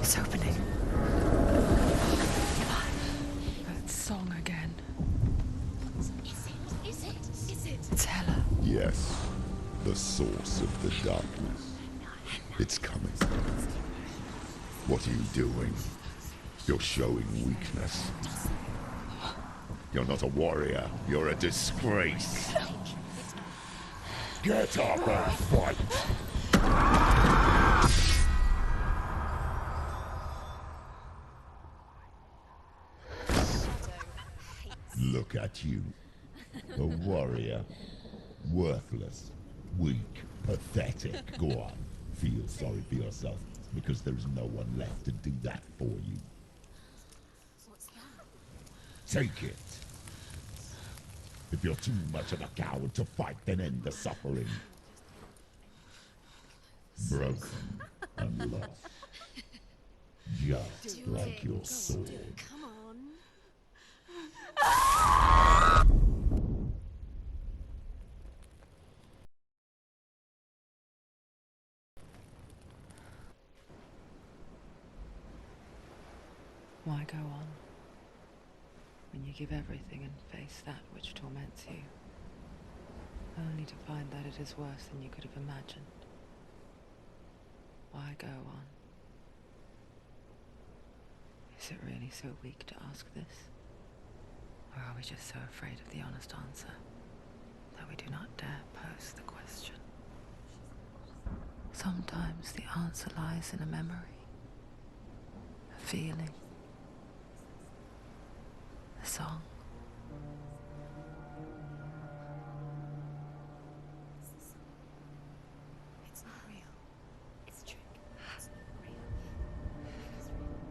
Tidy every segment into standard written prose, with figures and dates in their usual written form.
It's opening. That song again. Is it? It's Hela. Yes, the source of the darkness. It's coming. What are you doing? You're showing weakness. You're not a warrior. You're a disgrace. Get up and fight! Look at you. A warrior. Worthless. Weak. Pathetic. Go on. Feel sorry for yourself, because there is no one left to do that for you. What's that? Take it. If you're too much of a coward to fight, then end the suffering. Broken and lost. Just like your sword. Come on. Why go on when you give everything and face that which torments you, only to find that it is worse than you could have imagined? Why go on? Is it really so weak to ask this? Or are we just so afraid of the honest answer that we do not dare pose the question? Sometimes the answer lies in a memory, a feeling, a song. It's not real. It's a trick. It's not real.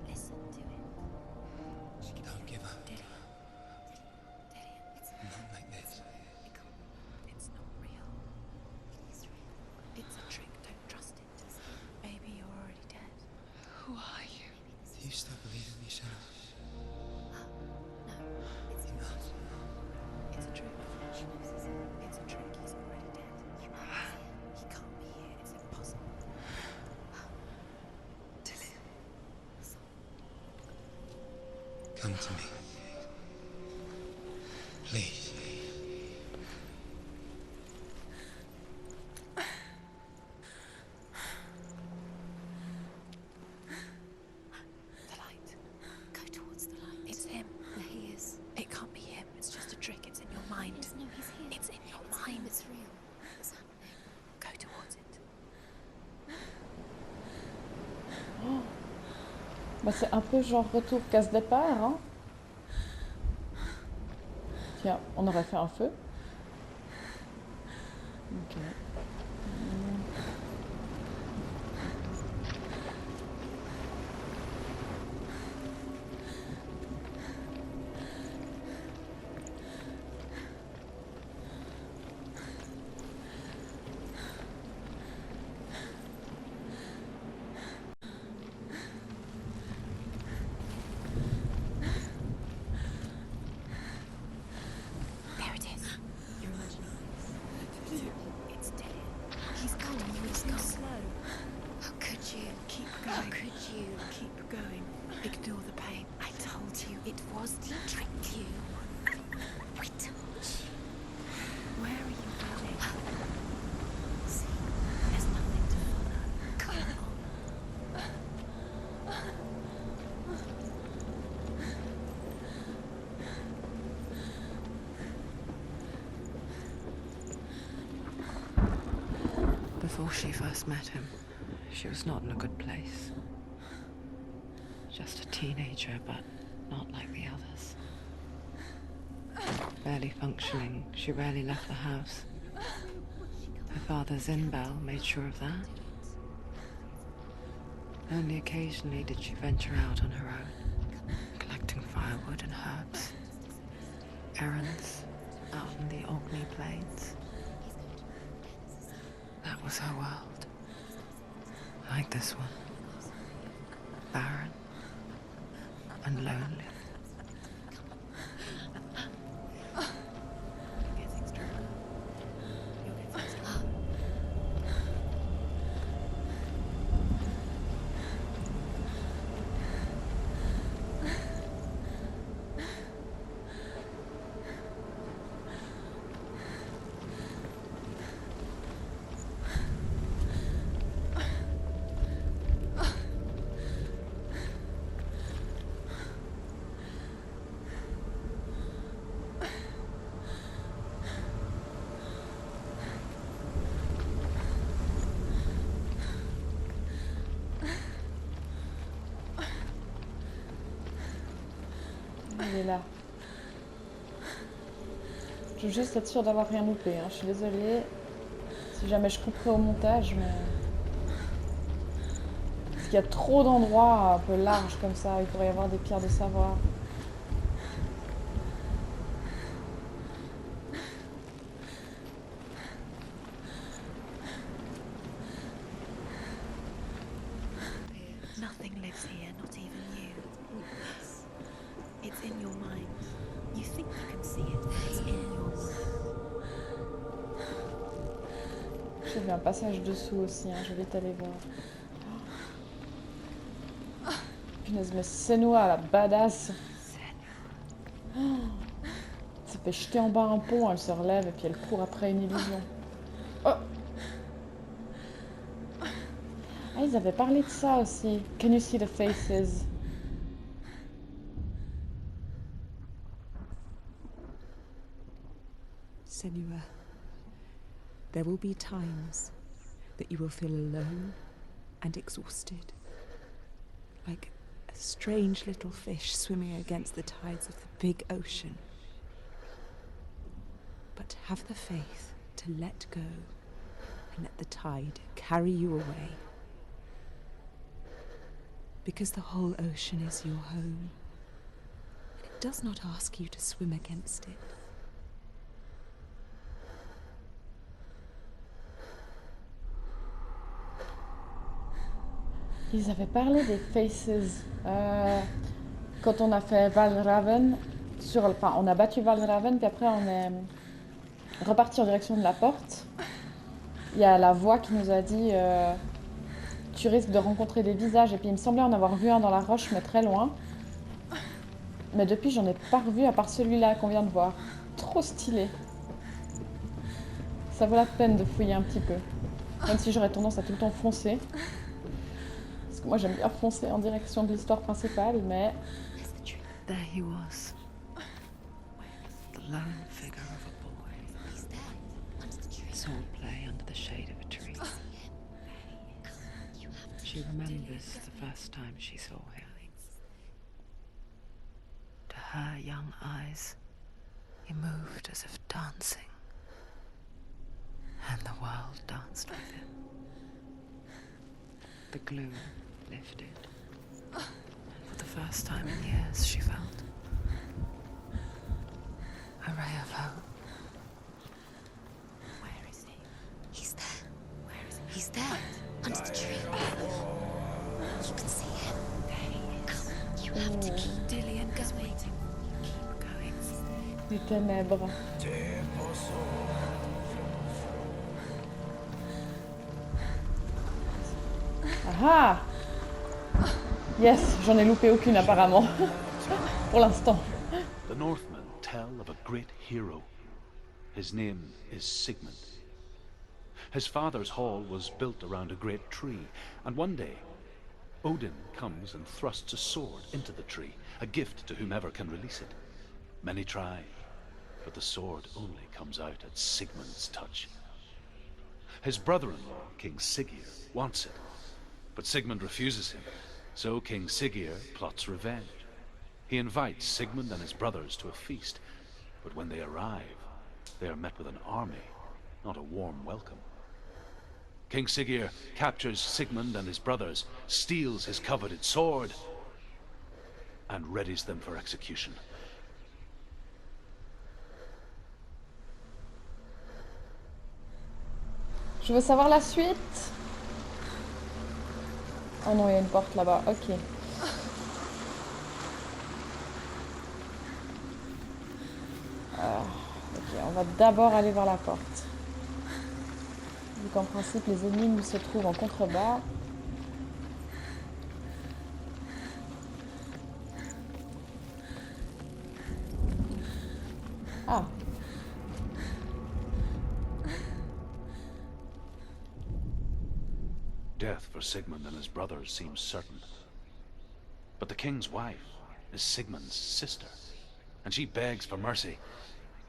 Listen to it. Don't give up. Did it? It's Not like this. it can't. It's not real. It is real. It's a trick. Don't trust it. Maybe you're already dead. Who are you? Do you still believe in me, Senua? No, it's not. It's a trick. It's a trick. He's already dead. He can't be here. It's impossible. Come to me. Please. The light. Go towards the light. It's him. There he is. It can't be him. It's just a trick. It's in your mind. No, he's here. It's in your mind. It's real. It's happening. Go towards it. Bah c'est un peu genre retour casse-départ, hein. Tiens, on aurait fait un feu. Ok. There it is. You're imagining this. It's dead. He's coming. He's coming. Slow. How could you? Keep going. How could you? Keep going. Ignore the pain. I told you it was to trick you. I told you. Where are you going? See, there's nothing to follow. Come on. Before she first met him, she was not in a good place. Just a teenager, but not like the others. Barely functioning, she rarely left the house. Her father's in-bell made sure of that. Only occasionally did she venture out on her own, collecting firewood and herbs. Errands out in the Orkney Plains. That was her world. Like this one. Barren and lonely. You're getting stronger. You're getting stronger. Il est là. Je veux juste être sûre d'avoir rien loupé. Hein. Je suis désolée si jamais je couperai au montage, mais... Parce qu'il y a trop d'endroits un peu larges comme ça, il pourrait y avoir des pierres de savoir. Nothing lives here, not even you. It's in your mind. You think you can see it, but it's in your mind. J'ai vu un passage dessous aussi, hein. Je vais t'aller voir. Punaise, mais Senua, la badass. Ça fait jeter en bas un pont, elle se relève et puis elle court après une illusion. Oh. Ah, ils avaient parlé de ça aussi. Can you see the faces? Senua, there will be times that you will feel alone and exhausted, like a strange little fish swimming against the tides of the big ocean. But have the faith to let go and let the tide carry you away. Because the whole ocean is your home, and it does not ask you to swim against it. Ils avaient parlé des faces. Quand on a fait Valraven, enfin, on a battu Valraven, puis après on est reparti en direction de la porte. Il y a la voix qui nous a dit tu risques de rencontrer des visages, et puis il me semblait en avoir vu un dans la roche, mais très loin. Mais depuis, j'en ai pas revu à part celui-là qu'on vient de voir. Trop stylé. Ça vaut la peine de fouiller un petit peu. Même si j'aurais tendance à tout le temps foncer. Parce que moi, j'aime bien foncer en direction de l'histoire principale, mais... There he was. The lone figure of a boy. Sword play under the shade of a tree. She remembers the first time she saw him. To her young eyes, he moved as if dancing. And the world danced with him. The gloom lifted. And for the first time in years, she felt a ray of hope. Where is he? He's there. Where is he? He's there. Under the tree. You can see him. There he is. Come, you have to keep Dillian going. Keep going. Les ténèbres. Ah! Yes, j'en ai loupé aucune apparemment. Pour l'instant. The Northmen tell of a great hero. His name is Sigmund. His father's hall was built around a great tree, and one day, Odin comes and thrusts a sword into the tree, a gift to whomever can release it. Many try, but the sword only comes out at Sigmund's touch. His brother-in-law, King Siggeir, wants it, but Sigmund refuses him, so King Siggeir plots revenge. He invites Sigmund and his brothers to a feast, but when they arrive, they are met with an army, not a warm welcome. King Siggeir captures Sigmund and his brothers, steals his coveted sword, and readies them for execution. Je veux savoir la suite. Oh non, il y a une porte là-bas. Ok. Ok, on va d'abord aller vers la porte. Vu qu'en principe, les énigmes se trouvent en contrebas. Ah. Death for Sigmund and his brothers seems certain. But the king's wife is Sigmund's sister, and she begs for mercy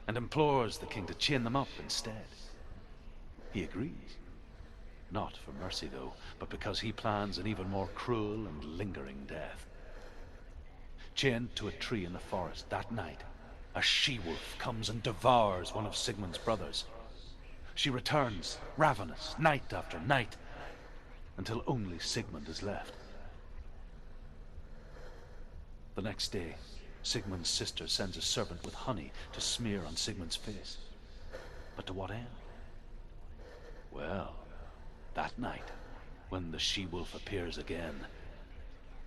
and implores the king to chain them up instead. He agrees. Not for mercy, though, but because he plans an even more cruel and lingering death. Chained to a tree in the forest that night, a she-wolf comes and devours one of Sigmund's brothers. She returns, ravenous, night after night, until only Sigmund is left. The next day, Sigmund's sister sends a servant with honey to smear on Sigmund's face. But to what end? Well, that night, when the she-wolf appears again,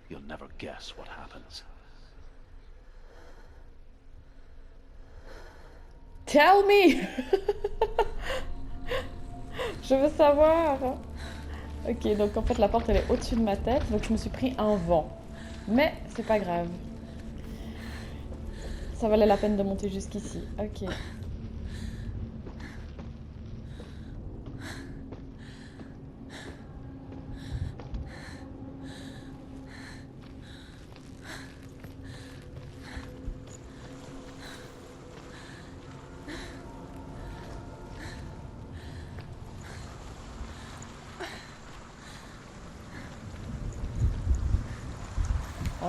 you'll never guess what happens. Tell me. Je veux savoir. Ok, donc en fait la porte elle est au-dessus de ma tête, donc je me suis pris un vent. Mais c'est pas grave. Ça valait la peine de monter jusqu'ici. Ok.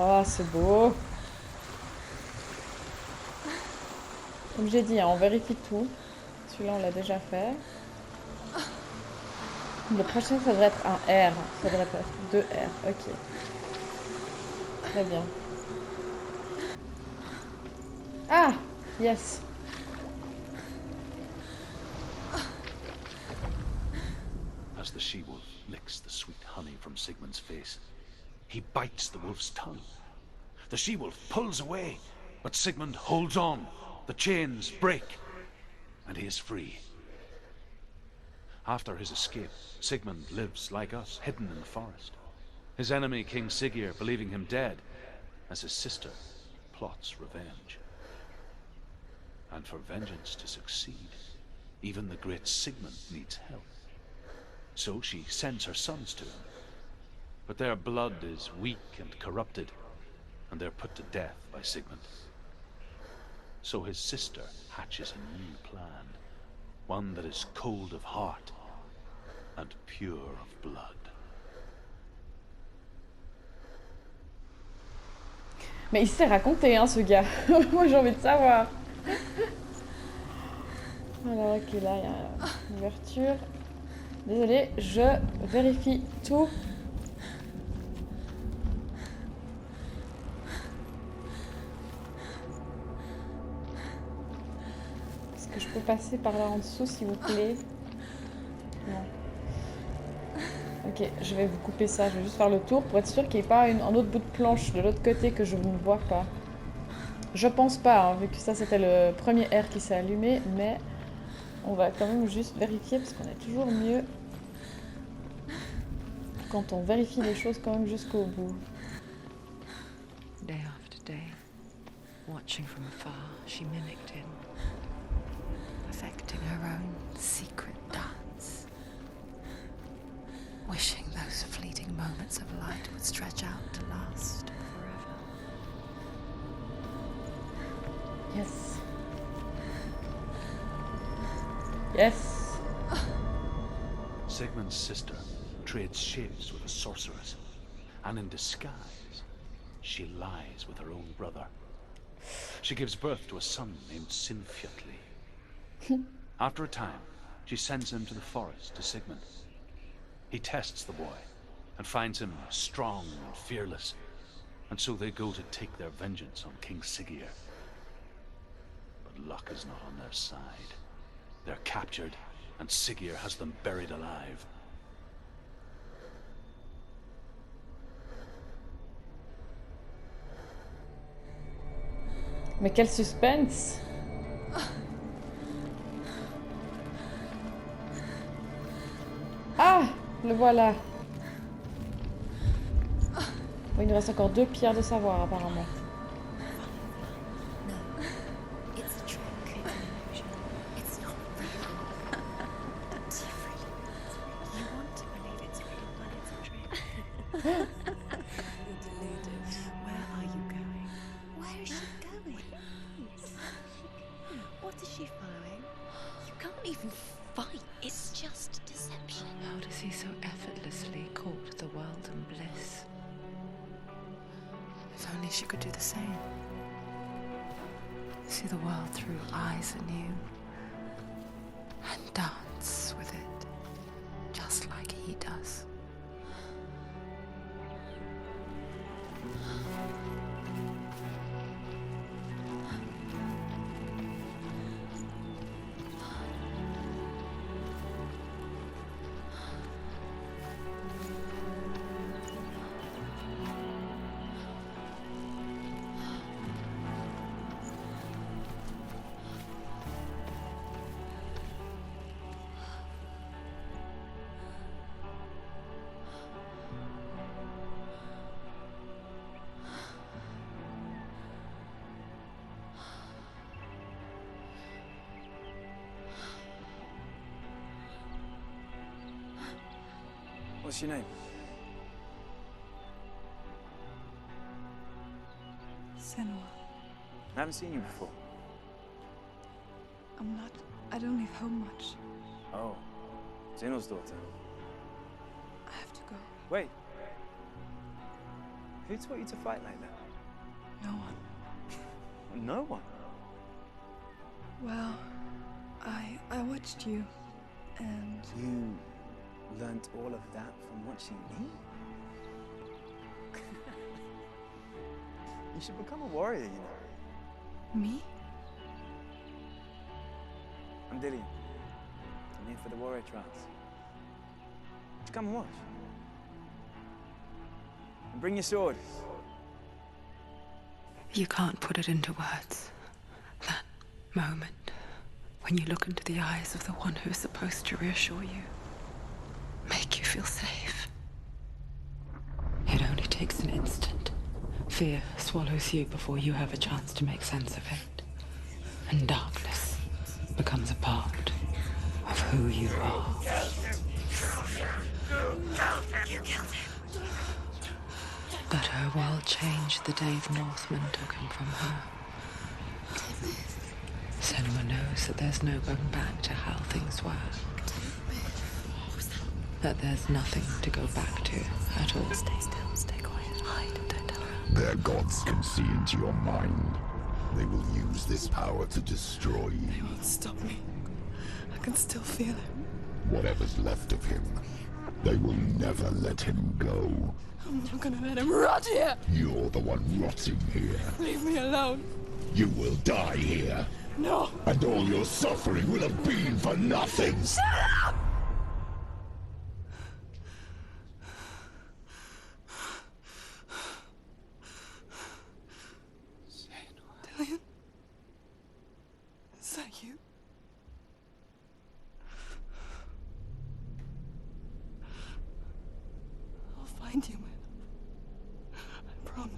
Oh, c'est beau. Comme j'ai dit, hein, on vérifie tout. Celui-là, on l'a déjà fait. Le prochain, ça devrait être un R. Ça devrait être 2 R. Ok. Très bien. Ah! Yes. As the she-wolf licks the sweet honey from Sigmund's face, he bites the wolf's tongue. The she-wolf pulls away, but Sigmund holds on. The chains break, and he is free. After his escape, Sigmund lives like us, hidden in the forest. His enemy, King Siggeir, believing him dead, as his sister plots revenge. And for vengeance to succeed, even the great Sigmund needs help. So she sends her sons to him. But their blood is weak and corrupted, and they're put to death by Sigmund. So his sister hatches a new plan, one that is cold of heart and pure of blood. Mais il sait raconter, hein, ce gars. Moi, j'ai envie de savoir. Alors, ok, là, il y a une ouverture. Désolée, je vérifie tout. Est-ce que je peux passer par là en dessous, s'il vous plaît? Non. Ok, je vais vous couper ça. Je vais juste faire le tour pour être sûr qu'il n'y ait pas un autre bout de planche de l'autre côté que je ne vois pas. Je pense pas, hein, vu que ça c'était le premier R qui s'est allumé, mais on va quand même juste vérifier parce qu'on est toujours mieux quand on vérifie les choses quand même jusqu'au bout. Day after day, watching from afar, she mimicked him, perfecting her own secret dance, wishing those fleeting moments of light would stretch out to last forever. Yes. Yes. Sigmund's sister trades shapes with a sorceress, and in disguise, she lies with her own brother. She gives birth to a son named Sinfjotli. After a time, she sends him to the forest to Sigmund. He tests the boy and finds him strong and fearless, and so they go to take their vengeance on King Siggeir. But luck is not on their side. They're captured, and Siggeir has them buried alive. Mais quel suspense! Ah! Le voilà! Bon, il nous reste encore 2 pierres de savoir apparemment. No, it's a trick. It's an illusion. It's not real. Different. You want to believe it's real, but it's a trick. You're deluded. Where are you going? Where is she going? What is she following? You can't even fight. It's just deception. How does he so effortlessly court the world and bliss? If only only she could do the same. See the world through eyes anew and dance with it, just like he does. What's your name? Senua. I haven't seen you before. I don't leave home much. Oh, Zenua's daughter. I have to go. Wait. Who taught you to fight like that? No one. No one? Well, I watched you, and You learnt all of that from watching me? You should become a warrior, you know. me? I'm Dillian. I'm here for the warrior trials. Would you come and watch? And bring your sword. You can't put it into words. That moment when you look into the eyes of the one who's supposed to reassure you, make you feel safe. It only takes an instant. Fear swallows you before you have a chance to make sense of it. And darkness becomes a part of who you are. But her world changed the day the Northmen took him from her. Senua knows that there's no going back to how things were. That there's nothing to go back to at all. Stay still, stay quiet, hide, don't tell her. Their gods can see into your mind. They will use this power to destroy you. They won't stop me. I can still feel him. Whatever's left of him, they will never let him go. I'm not gonna let him rot here. You're the one rotting here. Leave me alone. You will die here. No. And all your suffering will have been for nothing. Shut up! Dillian? Is that you? I'll find you, my love. I promise.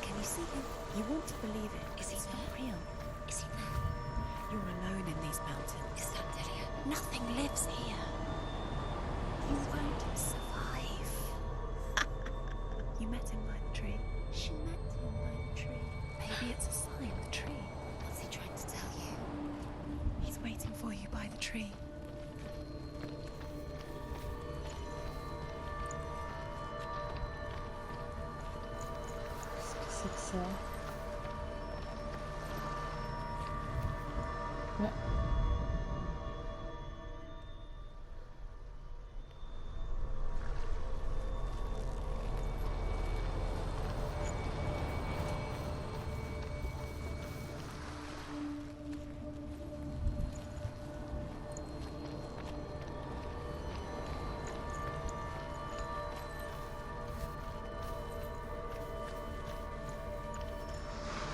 Can you see him? You want to believe it. Is he not real? Is he there? You're alone in these mountains. Is that Delia? Nothing lives here. You won't survive. You met him by the tree. She met him by the tree. Maybe it's a sign, the tree. What's he trying to tell you? He's waiting for you by the tree. C'est que ça. Ouais.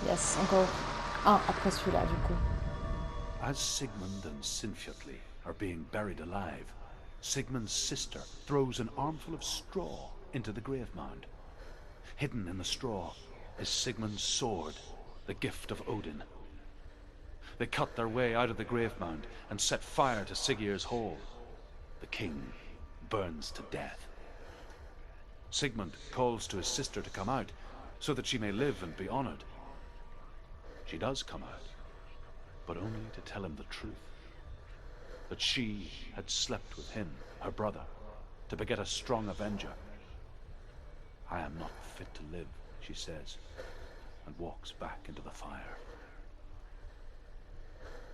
Yes, encore un après celui-là, du coup. As Sigmund and Sinfjotli are being buried alive, Sigmund's sister throws an armful of straw into the grave mound. Hidden in the straw is Sigmund's sword, the gift of Odin. They cut their way out of the grave mound and set fire to Siggeir's hole. The king burns to death. Sigmund calls to his sister to come out, so that she may live and be honored. She does come out, but only to tell him the truth. That she had slept with him, her brother, to beget a strong avenger. I am not fit to live, she says, and walks back into the fire.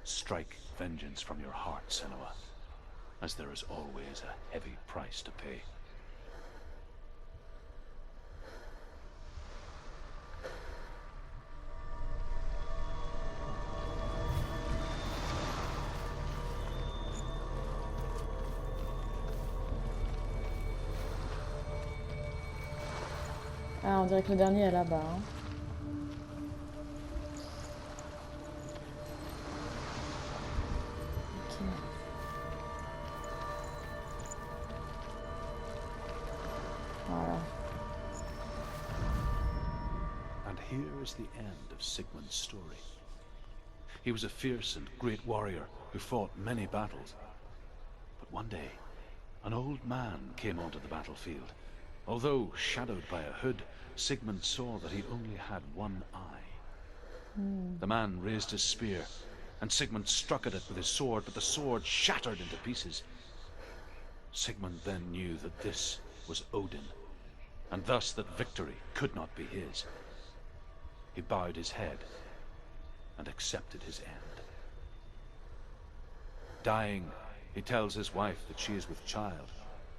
Strike vengeance from your heart, Senua, as there is always a heavy price to pay. Ah, on dirait que le dernier est là-bas. Hein. Ok. Voilà. And here is the end of Sigmund's story. He was a fierce and great warrior who fought many battles. But one day, an old man came onto the battlefield. Although shadowed by a hood, Sigmund saw that he only had one eye. The man raised his spear, and Sigmund struck at it with his sword, but the sword shattered into pieces. Sigmund then knew that this was Odin, and thus that victory could not be his. He bowed his head and accepted his end. Dying, he tells his wife that she is with child,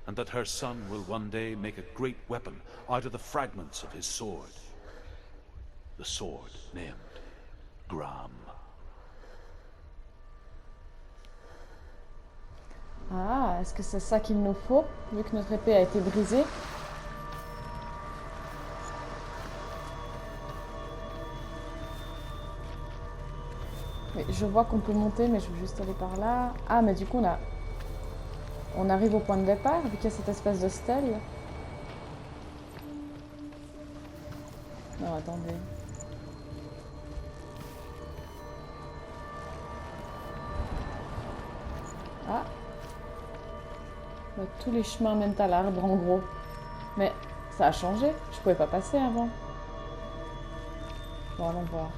and that her son will one day make a great weapon out of the fragments of his sword. The sword named Gram. Ah, est-ce que c'est ça qu'il nous faut, vu que notre épée a été brisée? Mais je vois qu'on peut monter, mais je veux juste aller par là. Ah, mais du coup, on arrive au point de départ, vu qu'il y a cette espèce de stèle. Non, attendez. Ah. Bah, tous les chemins mènent à l'arbre, en gros. Mais ça a changé. Je pouvais pas passer avant. Bon, allons voir.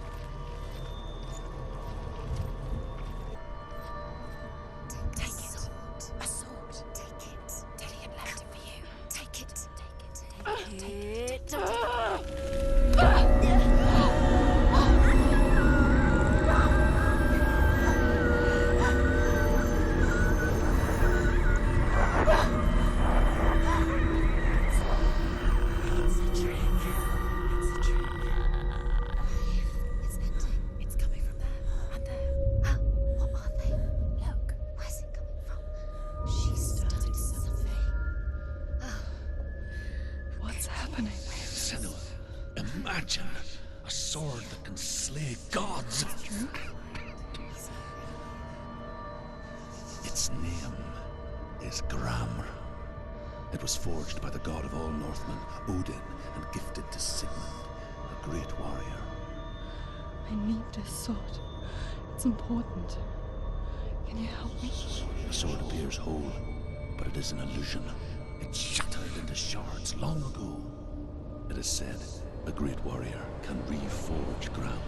Imagine a sword that can slay gods. Its name is Gram. It was forged by the god of all Northmen, Odin, and gifted to Sigmund, a great warrior. I need this sword. It's important. Can you help me? The sword appears whole, but it is an illusion. It shattered into shards long ago. It is said a great warrior can reforge Gram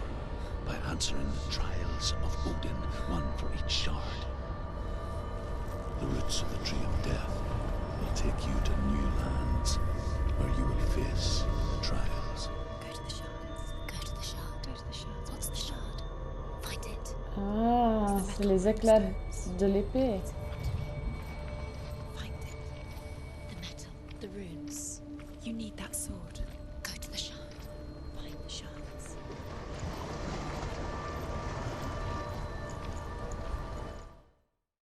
by answering the trials of Odin, one for each shard. The roots of the tree of death will take you to new lands where you will face the trials. Go to the shards. Go to the shard. Go to the shards. What's the shard? Find it. Ah, c'est les éclats de l'épée.